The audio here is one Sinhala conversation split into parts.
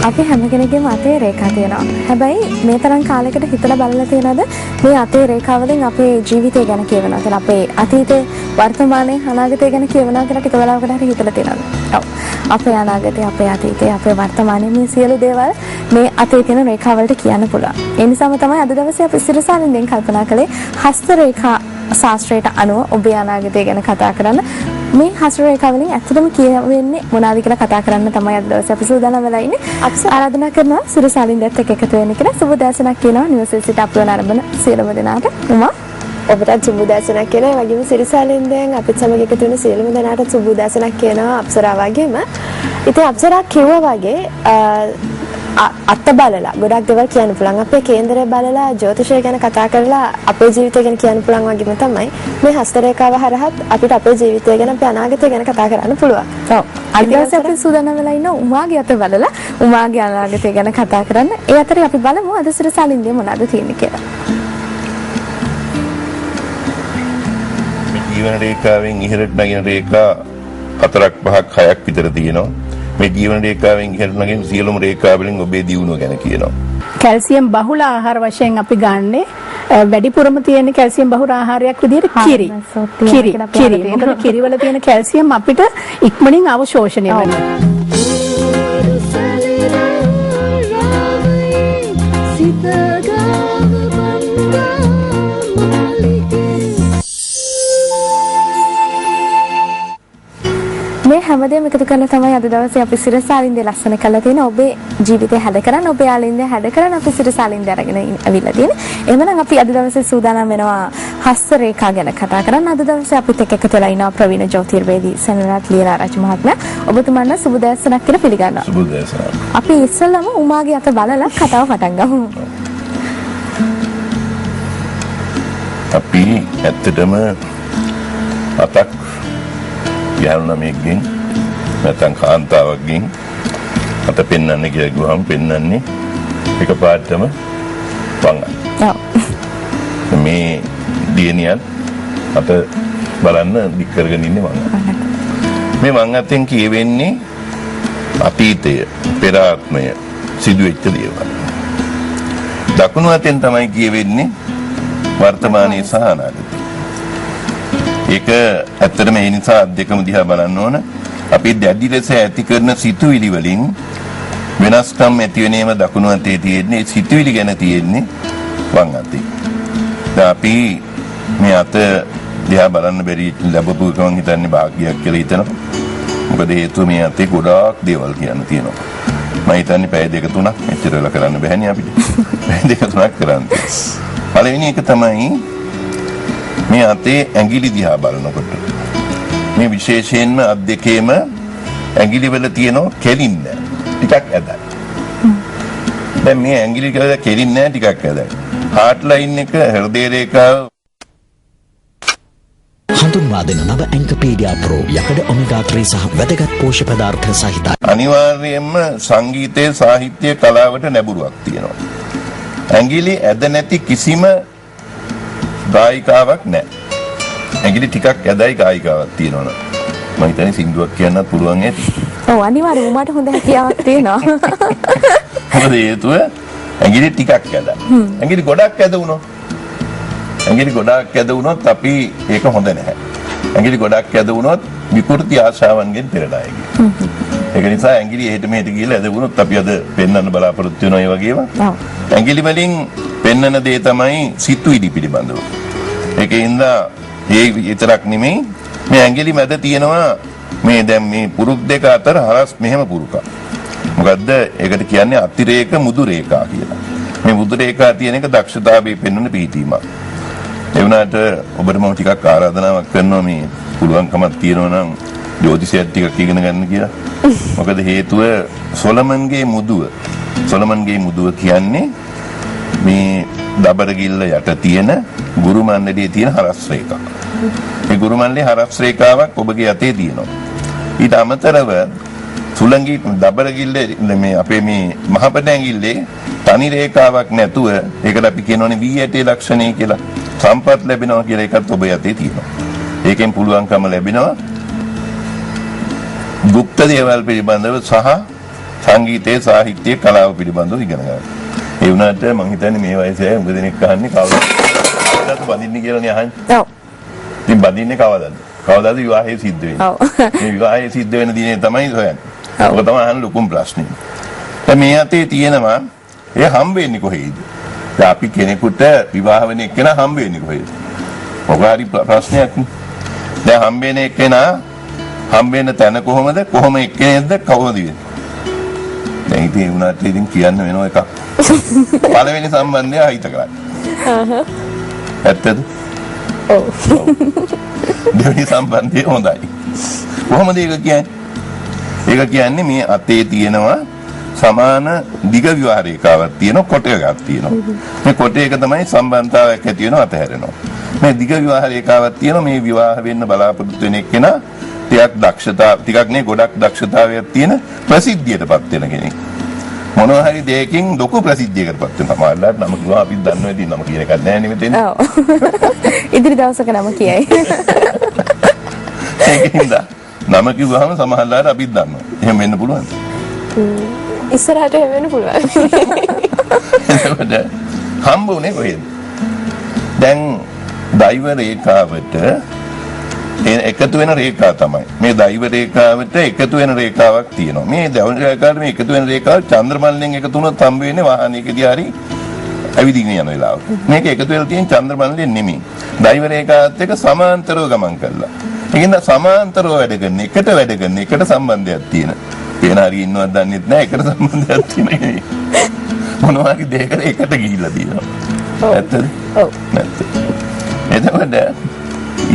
අපි හැම කෙනෙක්ගේම අතේ රේඛා තියෙනවා. හැබැයි මේ තරම් කාලයකට හිතලා බලලා තියෙනවද මේ අතේ රේඛාවලින් අපේ ජීවිතය ගැන කියවනවා කියලා අපේ අතීතේ වර්තමානයේ අනාගතය ගැන කියවනවා කියලා ටික වෙලාවකට හරි හිතලා තියෙනවද? ඔව්. අපේ අනාගතය, අපේ අතීතය, අපේ වර්තමානයේ මේ සියලු දේවල් මේ අතේ තියෙන රේඛාවලට කියන්න පුළුවන්. ඒ නිසාම තමයි අද දවසේ අපි සිරසාලින්ෙන් කල්පනා කළේ හස්ත රේඛා ශාස්ත්‍රයට අනුව ඔබේ අනාගතය ගැන කතා කරන්න. මේ හස්ත රේඛාවලින් ඇත්තටම කියවෙන්නේ මොනවද කියලා කතා කරන්න තමයි අද දවසේ අපි සූදානම් වෙලා ඉන්නේ. අපි ආරාධනා කරනවා සිරසාලින්දත් එක්ක එකතු වෙන්න කියලා. සුබ දැසනක් කියනවා නිවසේ සිට අපව නරඹන සියලුම දෙනාට. උමා ඔබට සුබ දැසනක් කියනවා. වගේම සිරසාලින්දෙන් අපිත් සමග එකතු වෙන සියලුම දෙනාට සුබ දැසනක් කියනවා අප්සරා වගේම. ඉතින් අප්සරා කිව්වා වගේ අත්ත බලලා ගොඩක් දේවල් කියන්න පුළුවන්. අපේ කේන්දරය බලලා ජ්‍යොතිෂය ගැන කතා කරලා අපේ ජීවිතය ගැන කියන්න පුළුවන් වගේම තමයි මේ හස්ත රේඛාව හරහත් අපිට අපේ ජීවිතය ගැන අපේ අනාගතය ගැන කතා කරන්න පුළුවන්. ඔව්. අද දවසේ අපි සූදානම් වෙලා ඉන්න උමාගේ අත බලලා උමාගේ අනාගතය ගැන කතා කරන්න. ඒ අතරේ අපි බලමු අද සිරසාලින්දී මොනවද තියෙන්නේ කියලා. ජීවන රේඛාවෙන් ඉහළට නගින රේඛා 4ක් 5ක් 6ක් විතර තියෙනවා. මේ ජීවන රේඛාවෙන් ඉහළට නගින සියලුම රේඛා වලින් ඔබේ දියුණුව ගැන කියනවා. කැල්සියම් බහුල ආහාර වශයෙන් අපි ගන්නෙ වැඩිපුරම තියෙන කැල්සියම් බහුල ආහාරයක් විදිහට කිරි. මොකද කිරි වල තියෙන කැල්සියම් අපිට ඉක්මනින් අවශෝෂණය වෙනවා. මේ හැමදේම එකතු කරලා තමයි අද දවසේ අපි සිරසාලින්දේ ලස්සන කරලා තියෙන ඔබේ ජීවිතය හැද කරන්න ඔබේ යාළින්දේ හැද කරන්න අපි සිරසාලින්දේ අරගෙන අවිල්ලා තියෙන්නේ. එහෙමනම් අපි අද දවසේ සූදානම් වෙනවා හස්ත රේඛා ගැන කතා කරන්න. අද දවසේ අපිත් එක්ක එකතු වෙලා ඉනවා ප්‍රවීණ ජ්‍යොතිර්වේදී සෙනරත් ලියනාරච්චි මහත්මයා. ඔබතුමන්ට සුබ දැසනක් කියලා පිළිගන්නවා. සුබ දැසනක්. අපි ඉස්සෙල්ලාම උමාගේ අත බලලා කතාව පටන් ගමු. අපි ඇත්තටම අතක් යාළුවමෙක්ගෙන් නැත්නම් කාන්තාවක්ගෙන් අත පෙන්වන්න කියලා ගිහම පෙන්වන්නේ එකපාරටම වංග. ඔව්. මේ දියණියන් අත බලන්න දික් කරගෙන ඉන්නේ වංග. මේ වංග අතෙන් කියවෙන්නේ අතීතය, පෙර ආත්මය සිදුවෙච්ච දේවල්. දකුණු අතෙන් තමයි කියවෙන්නේ වර්තමානයේ සහ අනාගතය. ඒක ඇත්තටම ඒ නිසා දෙකම දිහා බලන්න ඕන. අපි දැඩි ලෙස ඇති කරන සිතුවිලි වලින් වෙනස්කම් ඇති වෙනේම දකුණු අතේ තියෙන්නේ. සිතුවිලි ගැන තියෙන්නේ වම් අතේ. දැන් අපි මේ අත දිහා බලන්න බැරි ලැබපු එක මං හිතන්නේ භාග්‍යයක් කියලා හිතනවා. මොකද හේතුව මේ අතේ ගොඩාක් දේවල් කියන්න තියෙනවා. මම හිතන්නේ පැය දෙක තුනක් මෙච්චරලා කරන්න බැහැනේ අපිට. පැය දෙක තුනක් කරන්න. පළවෙනි එක තමයි මේ අතේ ඇඟිලි දිහා බලනකොට මේ විශේෂයෙන්ම අත් දෙකේම ඇඟිලි වල තියෙන කෙලින්න ටිකක් ඇදයි. දැන් මේ ඇඟිලි වල කෙලින්න ටිකක් ඇදයි. හાર્ට් ලයින් එක හෘදය රේඛාව හඳුන්වා දෙන නව ඇන්කපීඩියා ප්‍රෝ යකඩ ඔමෙගා 3 සහ වැදගත් පෝෂක පදාර්ථ සහිතයි. අනිවාර්යයෙන්ම සංගීතයේ සාහිත්‍ය කලාවට නැඹුරුවක් තියෙනවා. ඇඟිලි ඇද නැති කිසිම ගායිකාවක් නැහැ. ඇඟිලි ටිකක් ඇදයි ගායිකාවක් තියෙනවා. මම හිතන්නේ සින්දුවක් කියන්නත් පුළුවන් ඇති. ඔව් අනිවාර්යයෙන්ම උඹට හොඳ හැකියාවක් තියෙනවා. මොකද හේතුව ඇඟිලි ටිකක් ඇදයි. ඇඟිලි ගොඩක් ඇද වුණොත් ඇඟිලි ගොඩක් ඇද වුණොත් අපි ඒක හොඳ නැහැ. ඇඟිලි ගොඩක් ඇද වුණොත් විකෘති ආශාවන්ගෙන් පෙරළායයි. ඒක නිසා ඇඟිලි එහෙට මෙහෙට ගිහලා ඇද වුණොත් අපි අද පෙන්වන්න බලාපොරොත්තු වෙනවා ඒ වගේම. ඇඟිලි වලින් පෙන්වන දේ තමයි සිතුවිලි පිළිබඳව. ඒකෙන්ද ඒ විතරක් නෙමෙයි මේ ඇඟිලි මැද තියෙනවා මේ දැන් මේ පුරුක් දෙක අතර හරස් මෙහෙම පුරුකක්. මොකද්ද ඒකට කියන්නේ අතිරේක මුදු රේඛා කියලා. මේ මුදු රේඛා තියෙන එක දක්ෂතාවයේ පෙන්වන පිටීමක්. ඒ වුණාට ඔබට මම ටිකක් ආරාධනාවක් කරනවා මේ පුළුවන්කමක් තියෙනවා නම් ජ්‍යොතිෂයත් ටිකක් ඉගෙන ගන්න කියලා. මොකද හේතුව සොලමන්ගේ මුදුව කියන්නේ මේ දබරගිල්ල යට තියෙන ගුරු මණ්ඩලයේ තියෙන හරස් රේඛා. මේ ගුරු මණ්ඩලයේ හරස් රේඛාවක් ඔබගේ අතේ තියෙනවා. ඊට අමතරව සුලංගි දබරගිල්ල මේ අපේ මේ මහපට ඇඟිල්ලේ තනි රේඛාවක් නැතුව ඒකට අපි කියනෝනේ වී ඇටේ ලක්ෂණය කියලා. සම්පත් ලැබෙනවා කියලා එකත් ඔබ යතේ තියෙනවා. ඒකෙන් පුළුවන්කම ලැබෙනවා গুপ্ত දේවල් පිළිබඳව සහ සංගීතයේ සාහිත්‍යයේ කලාව පිළිබඳව ඉගෙන ගන්න. ඒ වුණාට මම හිතන්නේ මේ වයසේ අය උඟ දෙනෙක් අහන්නේ කවදාද බඳින්නේ කියලානේ අහන්නේ. ඔව්. ඉතින් බඳින්නේ කවදාද? කවදාද විවාහය සිද්ධ වෙන්නේ? ඔව්. මේ විවාහය සිද්ධ වෙන දිනේ තමයි හොයන්නේ. ඔව්. ඔක තමයි අහන ලොකුම ප්‍රශ්නේ. දැන් මේ අතේ තියෙනවා ඒ හම්බ වෙන්නේ කොහේද? දැන් අපි කෙනෙකුට විවාහ වෙන එක්කෙනා හම්බ වෙන්නේ කොහේද? ඔක හරි ප්‍රශ්නයක් නේ. දැන් හම්බ වෙන එක්කෙනා හම්බ වෙන තැන කොහොමද? කොහොම එක්කෙනෙක්ද කවුද වෙන්නේ? දැන් ඉතින් උනාට ඉතින් කියන්න වෙන එකක්. පළවෙනි සම්බන්ධය අහිත කරන්නේ. ඇත්තද? ඔව්. දෙවෙනි සම්බන්ධය හොඳයි. කොහොමද ඒක කියන්නේ? ඒක කියන්නේ මේ අතේ තියෙනවා සමාන දිග විවාහ රේඛාවක් තියෙනවා කොට එකක් තියෙනවා. මේ කොට එක තමයි සම්බන්ධතාවයක් ඇති වෙනවා අතහැරෙනවා. මේ දිග විවාහ රේඛාවක් තියෙනවා මේ විවාහ වෙන්න බලාපොරොත්තු වෙන එක්කෙනා ටිකක් නේ ගොඩක් දක්ෂතාවයක් තියෙන ප්‍රසිද්ධියටපත් වෙන කෙනෙක්. මොනවා හරි දෙයකින් ලොකු ප්‍රසිද්ධියකටපත් වෙන සමහරවිට නම කිව්වා අපි දන්නවා ඉතින් නම කියන එකක් නැහැ නේ මෙතන. ඔව්. ඉදිරි දවසක නම කියයි. ඒකින්ද නම කිව්වහම සමහරවිට අපි දන්නවා. එහෙම වෙන්න පුළුවන්. ඉස්සරහට වෙන්න පුළුවන්. එතකොට හම්බුනේ කොහෙද? දැන් දෛව රේඛාවට එකතු වෙන රේඛා තමයි. මේ දෛව රේඛාවට එකතු වෙන රේඛාවක් තියෙනවා. මේ දෛව රේඛාවට මේ එකතු වෙන රේඛාව චන්ද්‍රමණ්ඩලයෙන් එකතු වුණොත් හම්බ වෙන්නේ වාහනයකදී හරි ඇවිදින්න යන වෙලාව. මේක එකතු වෙලා තියෙන චන්ද්‍රමණ්ඩලයෙන් නෙමෙයි. දෛව රේඛාවත් එක්ක සමාන්තරව ගමන් කරලා. ඒකින්ද සමාන්තරව වැඩ කරන එකට වැඩ කරන එකට සම්බන්ධයක් තියෙන. කියන හරි ඉන්නවද දන්නෙත් නැහැ එකට සම්බන්ධයක් තියෙන. මොනවා හරි දෙයකට එකට ගිහිල්ලා තියෙනවා. ඇත්තද? ඔව්. නැත්ද? එතකොට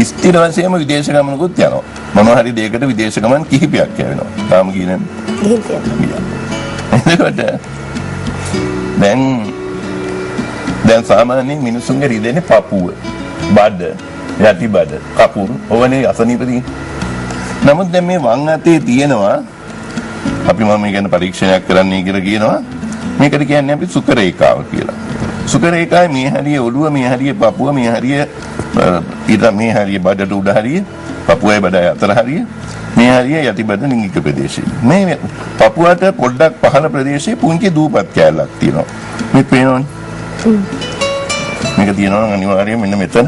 ස්ථිර වශයෙන්ම විදේශ ගමනකුත් යනවා. මොනවා හරි දෙයකට විදේශ ගමන් කිහිපයක් යවෙනවා. තාම කියන්නේ. ගිහින් තියෙනවා. එතකොට දැන් සාමාන්‍යයෙන් මිනිසුන්ගේ රිදෙන්නේ පපුව, බඩ, යටි බඩ, කකුල්, ඕවනේ අසනීපදී. නමුත් දැන් මේ වම් අතේ තියෙනවා අපි මම මේ ගැන පරීක්ෂණයක් කරන්නයි කියලා කියනවා. මේකට කියන්නේ අපි සුඛ රේඛාව කියලා. සුඛ රේඛාවේ මේ හරිය ඔළුව, මේ හරිය පපුව, මේ හරිය මේ හරිය බඩට උඩ හරිය, පපුවයි බඩයි අතර හරිය, මේ හරිය යටිබඩ ලිංගික ප්‍රදේශය. මේ පපුවට පොඩ්ඩක් පහළ ප්‍රදේශයේ පුංචි දූපත් කැලක් තියෙනවා. මේ පේනවනේ. මේක තියෙනවා නම් අනිවාර්යයෙන් මෙන්න මෙතන.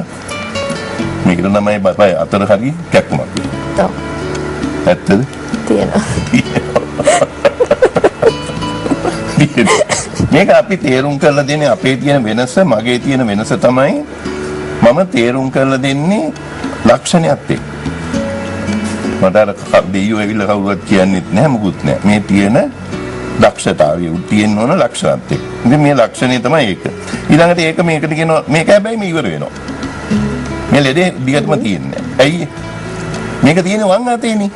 මේකට තමයි බඩයි අතර හරිය කැක්කමක්. ඔව්. ඇත්තද? තියෙනවා. මේක අපි තේරුම් කරලා දෙන්නේ අපේ තියෙන වෙනස, මගේ තියෙන වෙනස තමයි මම තේරුම් කරලා දෙන්නේ ලක්ෂණයක් එක්ක. මට අර දෙයියෝ ඇවිල්ලා කවුරුවත් කියන්නෙත් නැහැ මොකුත් නැහැ. මේ තියෙන දක්ෂතාවය තියෙන්න ඕන ලක්ෂණත් එක්ක. ඉතින් මේ ලක්ෂණය තමයි ඒක. ඊළඟට ඒක මේකට කියනවා මේක හැබැයි මේ ඉවර වෙනවා. මේ ලෙඩේ දිගටම තියෙන්නේ. ඇයි? මේක තියෙන වම් අතේනේ.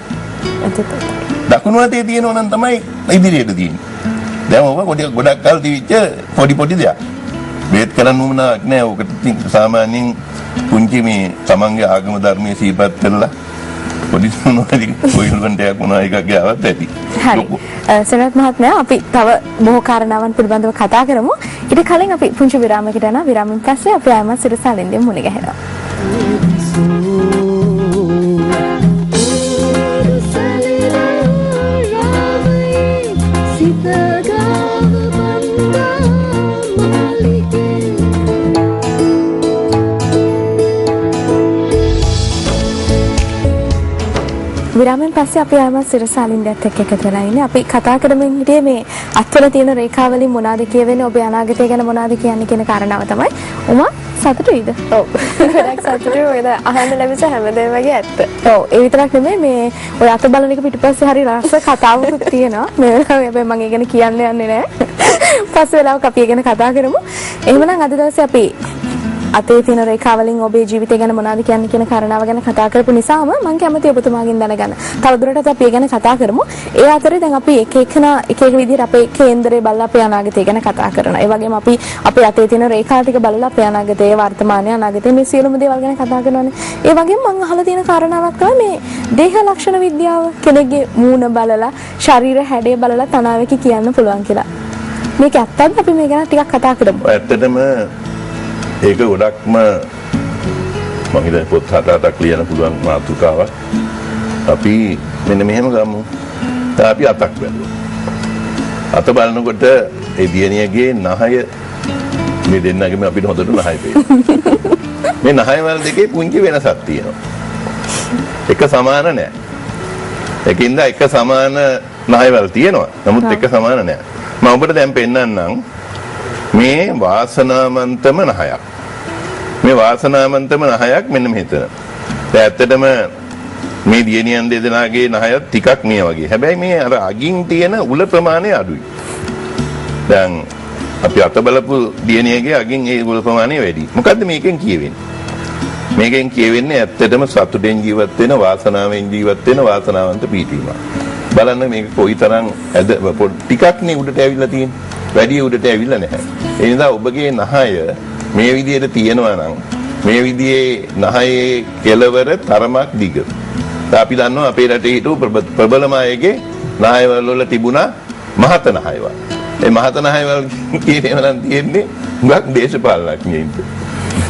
දකුණු අතේ තියෙනවා නම් තමයි ඉදිරියට තියෙන්නේ. දැන් ඔබ ගොඩක් කල් තිබිච්ච පොඩි දෙයක්. වේත් කරන්න උවමනාවක් නැහැ. ඔකට සාමාන්‍යයෙන් පුංචි මේ තමන්ගේ ආගම ධර්මයේ සීපත් කරලා පොඩි මොනවාරි කොයිලුවන්ටයක් මොනවා එකක් ගාවත් ඇති. හරි. සනත් මහත්මයා අපි තව බොහෝ කාරණාවන් පිළිබඳව කතා කරමු. ඊට කලින් අපි පුංචි විරාමයකට යනවා. විරාමයෙන් පස්සේ අපි ආයම සිරසාලින්දෙන් මුණ ගැහෙනවා. විරාමයෙන් පස්සේ අපි ආයම සිරසාලින්දත් එක්ක එකතු වෙලා ඉන්නේ. අපි කතා කරමින් හිටියේ මේ අත්වල තියෙන රේඛාවලින් මොනවාද කියවෙන්නේ, ඔබේ අනාගතය ගැන මොනවාද කියන්නේ කියන කාරණාව තමයි. උමා සතුටුයිද? ඔව්. ගොඩක් සතුටුයි. මොකද අහන්න ලැබිච්ච හැමදේම වගේ ඇත්ත. ඔව්. ඒ විතරක් නෙමෙයි මේ ඔය අත බලන එක පිටිපස්සේ හරි රස කතාවකුත් තියෙනවා. මේ වෙලාවේ හැබැයි මම ඒ ගැන කියන්න යන්නේ නැහැ. පස්සේ වෙලාවක අපි ඒ ගැන කතා කරමු. එහෙමනම් අද දවසේ අපි අතේ තියෙන රේඛාවලින් ඔබේ ජීවිතය ගැන මොනවද කියන්නේ කියන කාරණාව ගැන කතා කරපු නිසාම මම කැමතියි ඔබතුමාගෙන් දැනගන්න. තවදුරටත් අපි ඒ ගැන කතා කරමු. ඒ අතරේ දැන් අපි එක එක විදිහට අපේ කේන්දරේ බලලා අපේ අනාගතය ගැන කතා කරනවා. ඒ වගේම අපි අපේ අතේ තියෙන රේඛා ටික බලලා අපේ අනාගතය, වර්තමානයේ අනාගතයේ මේ සියලුම දේවල් ගැන කතා කරනවානේ. ඒ වගේම මම අහලා තියෙන කාරණාවක් තමයි මේ දේහ ලක්ෂණ විද්‍යාව. කෙනෙක්ගේ මූණ බලලා, ශරීර හැඩය බලලා තනාවකි කියන්න පුළුවන් කියලා. මේක ඇත්තද? අපි මේ ගැන ටිකක් කතා කරමු. ඇත්තටම ඒක ගොඩක්ම මම හිතන්නේ පොත් 7-8ක් ලියන්න පුළුවන් මාතෘකාවක්. අපි මෙන්න මෙහෙම ගමු. දැන් අපි අතක් බැලුවා. අත බලනකොට ඒ දියණියගේ නහය මේ දෙන්නගේම අපිට හොඳට නහය පේනවා. මේ නහය වල දෙකේ පුංචි වෙනසක් තියෙනවා. එක සමාන නැහැ. ඒකින්ද එක සමාන නහයවල තියෙනවා. නමුත් එක සමාන නැහැ. මම ඔබට දැන් පෙන්නන්නම් මේ වාසනාවන්තම නහයක්. මේ වාසනාවන්තම නහයක් මෙන්න මෙතන. දැන් ඇත්තටම මේ දියණියන් දෙදෙනාගේ නහයත් ටිකක් මේ වගේ. හැබැයි මේ අර අගින් තියෙන උල ප්‍රමාණය අඩුයි. දැන් අපි අත බලපු දියණියගේ අගින් ඒ උල ප්‍රමාණය වැඩි. මොකද්ද මේකෙන් කියවෙන්නේ? මේකෙන් කියවෙන්නේ ඇත්තටම සතුටෙන් ජීවත් වෙන වාසනාවෙන් ජීවත් වෙන වාසනාවන්ත පීඨීමක්. බලන්න මේක කොයිතරම් ටිකක් නේ උඩට ඇවිල්ලා තියෙන්නේ. වැඩි උඩට ඇවිල්ලා නැහැ. ඒ නිසා ඔබගේ නහය මේ විදිහට තියෙනවා නම් මේ විදිහේ නහයේ කෙළවර තරමක් දිග. අපි දන්නවා අපේ රටේ හිටු ප්‍රබලම අයගේ නහයවල වල තිබුණා මහත නහයවල්. ඒ මහත නහයවල් කියනවා නම් තියෙන්නේ හුඟක් දේශපාලනඥයින්ට.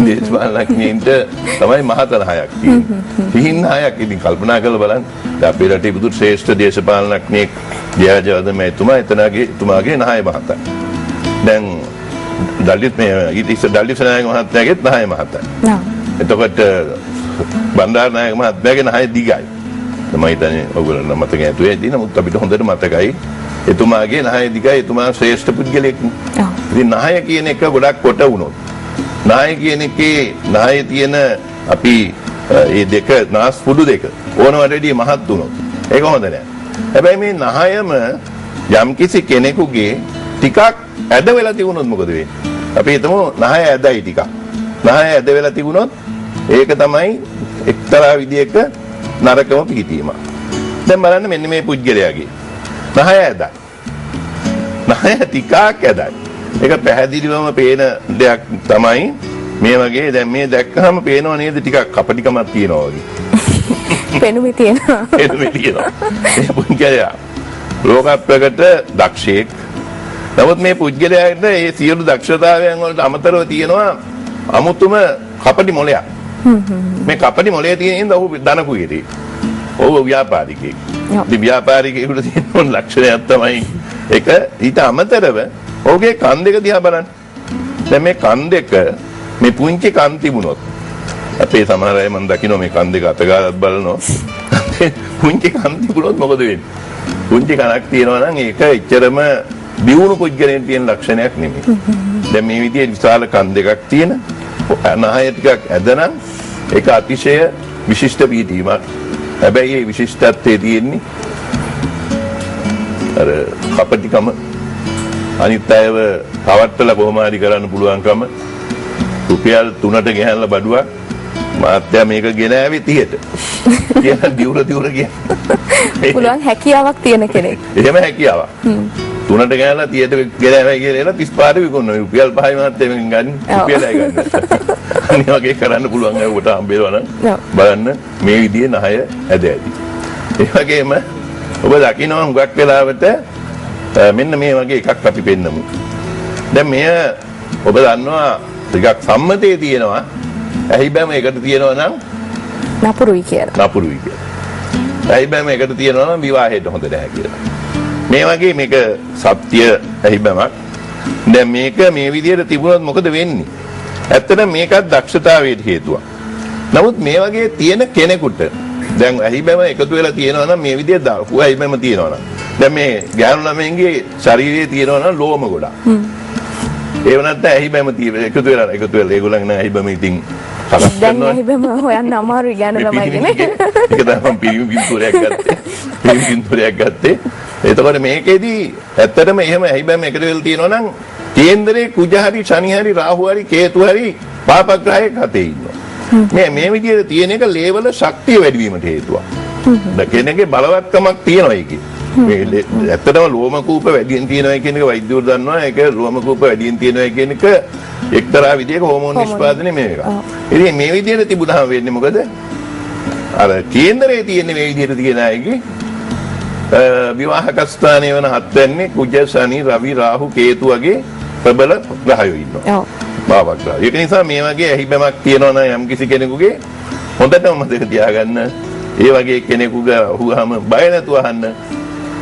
දේශපාලනඥයින්ට තමයි මහත නහයක් තියෙන්නේ. සිහින් නහයක් ඉතින් කල්පනා කරලා බලන්න. අපේ රටේ බුදු ශ්‍රේෂ්ඨ දේශපාලනඥයෙක් ජයජවර්ධන මහතුමා එතුමාගේ නහය මහතයි. දැන් දලිත් මේ දලිත් නායක මහත්මයාගේත් නහය මහතයි. එතකොට බණ්ඩාරනායක මහත්මයාගේ නහය දිගයි. මම හිතන්නේ ඔයගොල්ලෝ මතක ඇතුවේ ඇති. නමුත් අපිට හොඳට මතකයි එතුමාගේ නහය දිගයි. එතුමා ශ්‍රේෂ්ඨ පුද්ගලෙක්. ඉතින් නහය කියන එක ගොඩක් කොට වුණොත් නහය කියන එකේ නහය තියෙන අපි මේ දෙක නාස්පුඩු දෙක ඕනවට වැඩිය මහත් වුණොත් ඒක හොඳ නෑ. හැබැයි මේ නහයම යම්කිසි කෙනෙකුගේ ටිකක් ඇද වෙලා තිබුණොත් මොකද වෙන්නේ? අපි හිතමු නහය ඇදයි ටිකක්. නහය ඇද වෙලා තිබුණොත් ඒක තමයි එක්තරා විදියක නරකම පිහිටීමක්. දැන් බලන්න මෙන්න මේ පුජ්‍යලයාගේ නහය ඇදයි. නහය ටිකක් ඇදයි. ඒක පැහැදිලිවම පේන දෙයක් තමයි මේ වගේ දැන් මේ දැක්කහම පේනව නේද ටිකක් කපටිකමක් තියෙනවා වගේ. පෙනුමි තියෙනවා. පෙනුමි තියෙනවා. මේ පුජ්‍යලයා ලෝකප්‍රකට දක්ෂයෙක්. නමුත් මේ පුජ්‍යලයාට මේ සියලු දක්ෂතාවයන් වලට අමතරව තියෙනවා අමුතුම කපටි මොලයක්. මේ කපටි මොලේ තියෙන ඉඳ ඔහු ධනකුයේදී. ඔහු ව්‍යාපාරිකයෙක්. ඉතින් ව්‍යාපාරිකයෙකුට තියෙන ලක්ෂණයක් තමයි ඒක ඊට අමතරව ඔහුගේ කන් දෙක දිහා බලන්න. දැන් මේ කන් දෙක මේ පුංචි කන් තිබුණොත් අපේ සමහර අය මම දකින්න මේ කන් දෙක අතගාලත් බලනවා. පුංචි කන් තිබුණොත් මොකද වෙන්නේ? පුංචි කනක් තියෙනවා නම් ඒක එච්චරම දියුණු පුජ්‍යලෙන් තියෙන ලක්ෂණයක් නෙමෙයි. දැන් මේ විදිහේ විශාල කන් දෙකක් තියෙන නහය ටිකක් ඇදනම් ඒක අතිශය විශිෂ්ට පිටීමක්. හැබැයි මේ විශිෂ්ටත්වයේ තියෙන්නේ අර කපටිකම අනිත් අයව පවත්තලා කොහොම හරි කරන්න පුළුවන්කම රුපියල් 3ට ගෙනල්ලා බඩුවක් මාත්‍යා මේක ගෙන ආවේ 30ට. කියන දියුර කියන්නේ. පුළුවන් හැකියාවක් තියෙන කෙනෙක්. එහෙම හැකියාවක්. 3ට ගෙනල්ලා 30ට ගෙන ආවේ කියලා 35ට විකුණනවා. රුපියල් 5යි මාත්‍යා මේකෙන් ගන්න. රුපියලයි ගන්න. අනිත් වගේ කරන්න පුළුවන් අය උට හම්බෙනවා නම් බලන්න මේ විදිහේ නහය ඇද ඇති. ඒ වගේම ඔබ දකින්න හුඟක් වෙලාවට මෙන්න මේ වගේ එකක් අපි පෙන්නමු. දැන් මෙය ඔබ දන්නවා ටිකක් සම්මතයේ තියෙනවා. ඇහි බෑම එකට තියෙනවා නම් නපුරුයි කියලා. නපුරුයි කියලා. ඇහි බෑම එකට තියෙනවා නම් විවාහයට හොඳ නැහැ කියලා. මේ වගේ මේක සත්‍ය ඇහි බෑමක්. දැන් මේක මේ විදිහට තිබුණොත් මොකද වෙන්නේ? ඇත්තටම මේකත් දක්ෂතාවයට හේතුවක්. නමුත් මේ වගේ තියෙන කෙනෙකුට දැන් ඇහි බෑම එකතු වෙලා තියෙනවා නම් මේ විදිහට ඇහි බෑම තියෙනවා නම් දැන් මේ ගෑනු ළමයින්ගේ ශරීරයේ තියෙනවා නම් ලෝම ගොඩක්. ඒව නැත්නම් ඇහි බෑම එකතු වෙලා ඒගොල්ලන් නම් ඇහි බෑම ඉතින් සකස් කරනවා. දැන් ඇහි බෑම හොයන්න අමාරුයි ගෑනු ළමයිගෙන. ඒක තමයි පිරිමි පින්තූරයක් ගත්තේ. පිරිමි පින්තූරයක් ගත්තේ. එතකොට මේකෙදි ඇත්තටම එහෙම ඇහි බෑම එකතු වෙලා තියෙනවා නම් කේන්දරේ කුජ හරි ශනි හරි රාහු හරි කේතු හරි පාපග්‍රහයක හතේ ඉන්නවා. මේ විදිහට තියෙන එක ලේවල ශක්තිය වැඩි වීමට හේතුවක්. දැන් කෙනෙක්ගේ බලවත්කමක් තියෙනවා ඒකේ. මේ ඇත්තටම ලෝම කූප වැඩියෙන් තියෙනවා කියන එක වෛද්‍යවරු දන්නවා. ඒක ලෝම කූප වැඩියෙන් තියෙනවා කියන එක එක්තරා විදිහක හෝමෝන් නිෂ්පාදනය මේක. ඉතින් මේ විදිහට තිබුණාම වෙන්නේ මොකද? අර කේන්දරේ තියෙන මේ විදිහට තියෙන අයගේ විවාහක ස්ථානයේ වෙන හත්වැන්නේ කුජ ශනි රවි රාහු කේතු වගේ ප්‍රබල ග්‍රහයෝ ඉන්නවා. ඔව්. බාවග්‍රහ. ඒක නිසා මේ වගේ ඇහි බැමක් තියෙනවා නම් යම්කිසි කෙනෙකුගේ හොඳටම මතක තියාගන්න. ඒ වගේ කෙනෙකුගේ අහුවාම බය නැතුව අහන්න.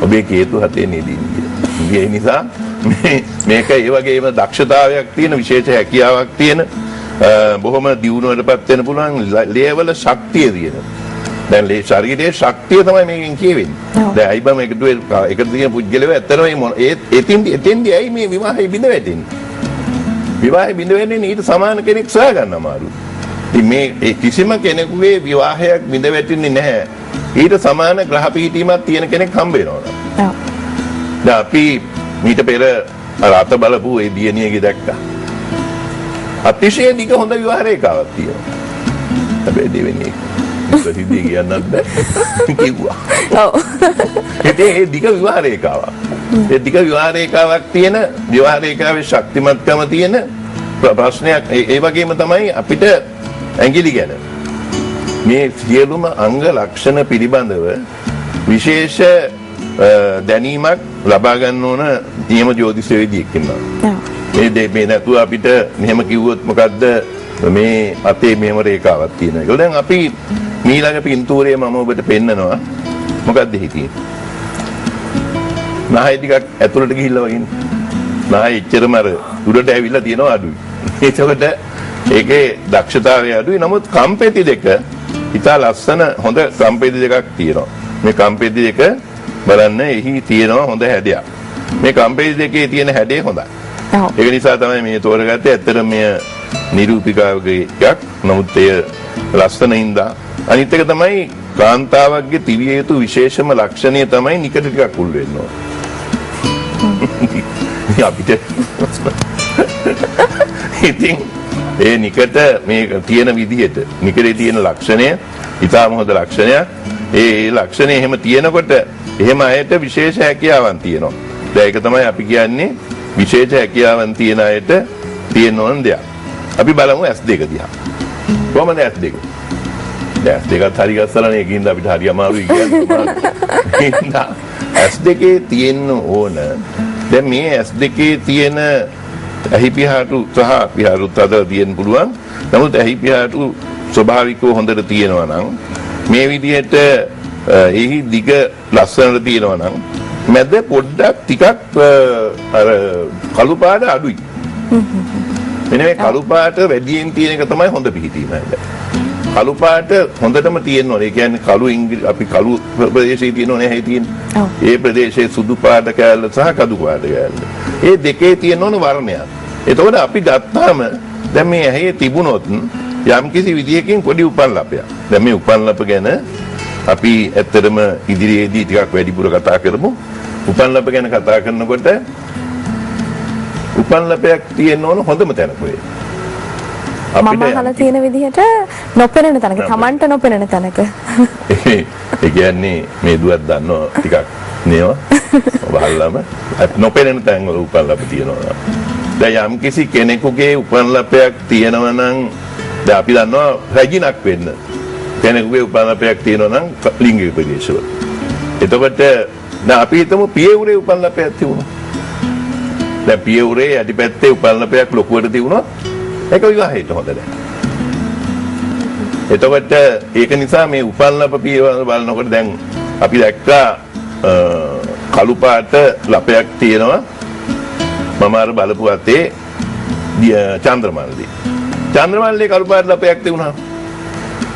ඔබේ කේතු හතේ නේද ඉන්නේ. ඒ නිසා මේක ඒ වගේම දක්ෂතාවයක් තියෙන විශේෂ හැකියාවක් තියෙන බොහොම දියුණුවටපත් වෙන්න පුළුවන් ලේවල ශක්තිය තියෙන. දැන් මේ ශරීරයේ ශක්තිය තමයි මේකෙන් කියවෙන්නේ. දැන් අයිබම එකතු තියෙන පුද්ගලයෝ ඇත්තටම එතෙන්දී ඇයි මේ විවාහය බිඳ වැටෙන්නේ? විවාහය බිඳ වෙන්නේ ඊට සමාන කෙනෙක් සොයාගන්න අමාරුයි. ඉතින් මේ කිසිම කෙනෙකුගේ විවාහයක් බිඳ වැටෙන්නේ නැහැ. ඊට සමාන ග්‍රහ පීඨීමක් තියෙන කෙනෙක් හම්බ වෙනවා. දැන් අපි මීට පෙර අත බලපු ඒ දියණියගේ දැක්කා. අතිශය දිග හොඳ විවාහ රේඛාවක් තියෙනවා. හැබැයි දෙවෙනි ප්‍රසිද්ධිය කියන්නත් බෑ කිව්වා. ඔව්. ඒ දිග විවාහ රේඛාවක්. ඒ දිග විවාහ රේඛාවක් තියෙන විවාහ රේඛාවේ ශක්තිමත්කම තියෙන ප්‍රශ්නයක් ඒ වගේම තමයි අපිට ඇඟිලි ගැන මේ සියලුම අංග ලක්ෂණ පිළිබඳව විශේෂ දැනීමක් ලබා ගන්න ඕන නියම ජ්‍යොතිෂයේදී ඉන්නවා. මේ නැතුව අපිට මෙහෙම කිව්වොත් මොකද්ද මේ අතේ මෙහෙම රේඛාවක් තියෙන එක. දැන් අපි මීළඟ පින්තූරයේ මම ඔබට පෙන්නනවා. මොකද්ද හිතේ? නාහය ටිකක් ඇතුළට ගිහිල්ලා වගේ. නාහය එච්චරම අර උඩට ඇවිල්ලා තියෙනවා අඩුයි. ඒකකට ඒකේ දක්ෂතාවය අඩුයි. නමුත් කම්පෙති දෙක ඉතා ලස්සන හොඳ කම්පෙති දෙකක් තියෙනවා. මේ කම්පෙති දෙක බලන්න එහි තියෙනවා හොඳ හැඩයක්. මේ කම්පෙති දෙකේ තියෙන හැඩය හොඳයි. ඒක නිසා තමයි මේ තෝරගත්තේ. ඇත්තටම මෙය නිරූපිකාවගේ එකක්. නමුත් එය ලස්සනින්ද අනිත් එක තමයි කාන්තාවක්ගේ තිබිය යුතු විශේෂම ලක්ෂණය තමයි නිකට ටිකක් උල් වෙන්න ඕන. අපිට ඉතින් ඒ නිකට මේ තියෙන විදිහට නිකරේ තියෙන ලක්ෂණය ඉතාම හොඳ ලක්ෂණයක්. ඒ ලක්ෂණය එහෙම තියෙනකොට එහෙම අයට විශේෂ හැකියාවක් තියෙනවා. දැන් ඒක තමයි අපි කියන්නේ විශේෂ හැකියාවක් තියෙන අයට තියෙන ඕන දෙයක්. අපි බලමු S2 දිහා. කොහමද S2? දැන් S2ත් හරි ගස්සලානේ ඒකින්ද අපිට හරි අමාරුයි කියන්නේ. S2 තියෙන්න ඕන. දැන් මේ S2 තියෙන ඇහි පිහාටු සහ පිහාටුත් අතර තියෙන්න පුළුවන්. නමුත් ඇහි පිහාටු ස්වභාවිකව හොඳට තියෙනවා නම් මේ විදිහට එහි දිග ලස්සනට තියෙනවා නම් මැද පොඩ්ඩක් ටිකක් අර කළු පාට අඩුයි. මෙන්න මේ කළු පාට වැඩියෙන් තියෙන එක තමයි හොඳ පිහිටීම හැබැයි. කළු පාට හොඳටම තියෙන්න ඕනේ. ඒ කියන්නේ කළු අපි කළු ප්‍රදේශයේ තියෙනෝනේ ඇහි තියෙන්නේ. ඒ ප්‍රදේශයේ සුදු පාට කැලල සහ කළු පාට කැලල. ඒ දෙකේ තියෙන ඕන වර්ණයක්. එතකොට අපි ගත්තාම දැන් මේ ඇහි තිබුණොත් යම් කිසි විදියකින් පොඩි උපන් ලපයක්. දැන් මේ උපන් ලප ගැන අපි ඇත්තටම ඉදිරියේදී ටිකක් වැඩිපුර කතා කරමු. උපන් ලප ගැන කතා කරනකොට උපන් ලපයක් තියෙන්න ඕන හොඳම තැන කොහෙද? මම අහලා තියෙන විදිහට නොපෙනෙන තැනක, Tamanට නොපෙනෙන තැනක. ඒ කියන්නේ මේ දුවක් දන්නවා ටිකක් නේවා. ඔබ අහලාම නොපෙනෙන තැන් වල උපන් ලප තියෙනවා. දැන් යම් කිසි කෙනෙකුගේ උපන් ලපයක් තියෙනවා නම් දැන් අපි දන්නවා රැජිනක් වෙන්න. කෙනෙකුගේ උපන් ලපයක් තියෙනවා නම් ලිංගික ප්‍රදේශවල. එතකොට දැන් අපි හිතමු පියවුරේ උපන් ලපයක් තිබුණා. දැන් පියවුරේ යටිපැත්තේ උපන් ලපයක් ලොකුවට තිබුණොත් ඒක විවාහයට හොඳ නැහැ. එතකොට ඒක නිසා මේ උපන් ලප පියවර බලනකොට දැන් අපි දැක්කා කළු පාට ලපයක් තියෙනවා. මම අර බලපු අතේ චන්ද්‍රමල්ලි. චන්ද්‍රමල්ලි කළු පාට ලපයක් තිබුණා.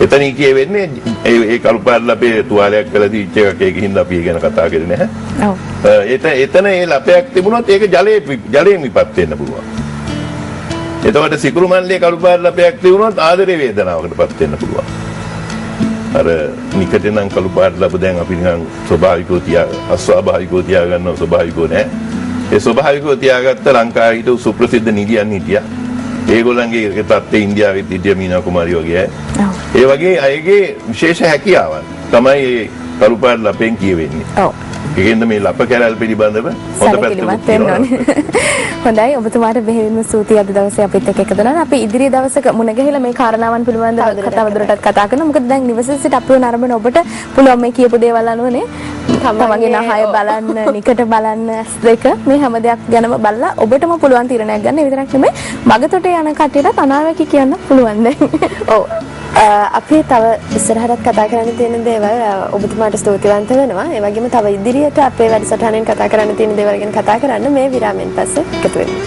එතන කියවෙන්නේ ඒ කළු පාට ලපේ තුවාලයක් කරලා දීච්ච එකක් ඒකින්ද අපි ගැන කතා කරන්නේ නැහැ. ඔව්. එතන ඒ ලපයක් තිබුණොත් ඒක ජලයෙන් විපත් වෙන්න පුළුවන්. එතකොට සිකුරු මල්ලේ කළු පාට ලපයක් තිබුණොත් ආදරේ වේදනාවකටපත් වෙන්න පුළුවන්. අර නිකටේ නම් කළු පාට ලප දැන් අපි නිකන් ස්වභාවිකව අස්වාභාවිකව තියාගන්නවා ස්වභාවිකව නෑ. ඒ ස්වභාවිකව තියාගත්ත ලංකාවේ හිටු සුප්‍රසිද්ධ නිලියන් හිටියා. ඒගොල්ලන්ගේ තත්ත්වය ඉන්දියාවෙත් හිටිය මීනා කුමාරි වගේ අය. ඒ වගේ අයගේ විශේෂ හැකියාවක් තමයි මේ කළු පාට ලපෙන් කියවෙන්නේ. ඔව්. ඒකෙන්ද මේ ලප කැරල් පිළිබඳව හොඳ පැත්තක් තියෙනවා. හොඳයි ඔබතුමාට බෙහෙවින්ම ස්තුතියි අද දවසේ අපිත් එක්ක එකතු වෙනවා. අපි ඉදිරි දවසක මුණ ගැහිලා මේ කාරණාවන් පිළිබඳව තවදුරටත් කතා කරනවා. මොකද දැන් නිවසේ සිට අපිව නරඹන ඔබට පුළුවන් මේ කියපු දේවල් අනුවනේ තමන්ගේ නහය බලන්න, නිකට බලන්න, S2 මේ හැම දෙයක් ගැනම බලලා ඔබටම පුළුවන් තීරණයක් ගන්න. ඒ විතරක් නෙමෙයි මගතොට යන කට්ටියට අනාවැකි කියන්න පුළුවන් දැන්. ඔව්. අපි තව ඉස්සරහටත් කතා කරන්න තියෙන දේවල් ඔබතුමාට ස්තුතිවන්ත වෙනවා. ඒ වගේම තව ඉදිරියට අපේ වැඩසටහනෙන් කතා කරන්න තියෙන දේවල් ගැන කතා කරන්න මේ විරාමයෙන් පස්සේ එකතු වෙමු.